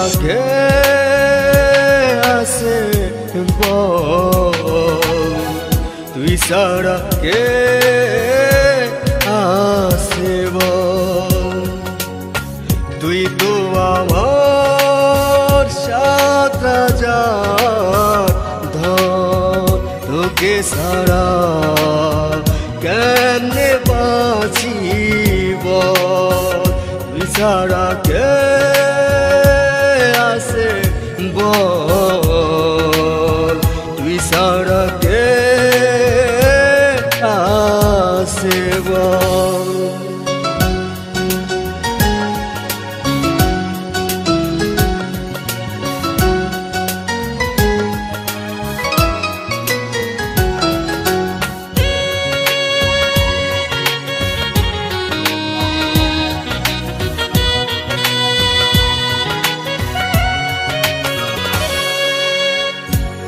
ছাড়া কে আছে বল, তুই ছাড়া কে আছে বল। তুই তো আমার সাত রাজার ধন, তোকে ছাড়া কেমনে বাঁচি বল, তুই ছাড়া কে আছে বল, তুই ছাড়া কে আছে বল।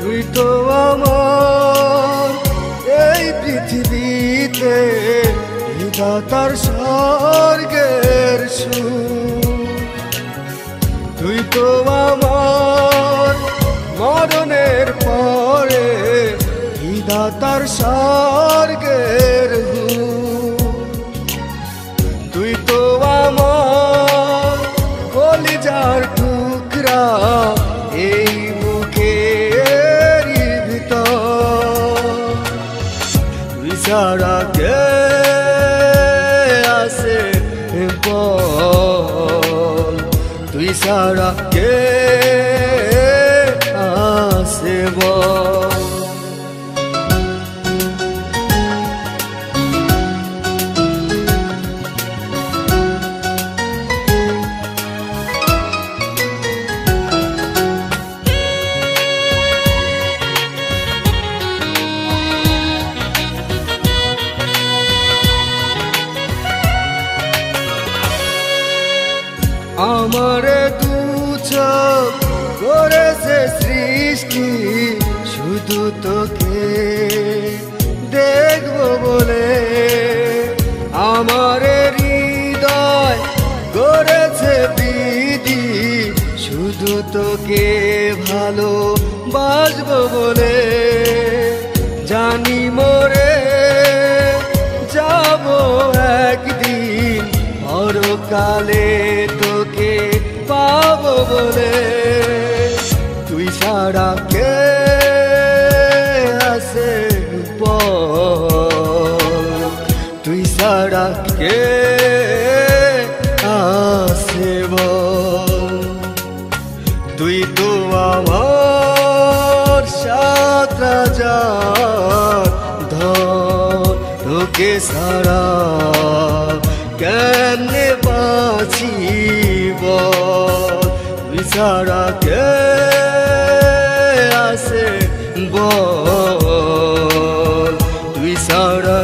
তুই তো আমার এই পৃথিবীতে বিধাতার স্বর্গের সুর, তুই তো আমার মরণের পরে বিধাতার স্বর্গের হুর, তুই তো আমার কলিজার টুকরা এই ছাড়া কে আছে বল, তুই ছাড়া কে আছে বল। আমারে দু চোখ করেছে সৃষ্টি শুধু তোকে দেখবো বলে, আমারে হৃদয় করেছে বিধি শুধু তোকে ভালোবাসবো বলে, জানি মোরে যাবো একদিন পরকালে তোকে পাবো বলে, তুই ছাড়া কে আছে বল, তুই ছাড়া কে আছে বল। তুই তো আমার সাত রাজার ধন, তোকে ছাড়া কেমনে বাঁচি বল, তুই ছাড়া কে আছে বল, তুই ছাড়া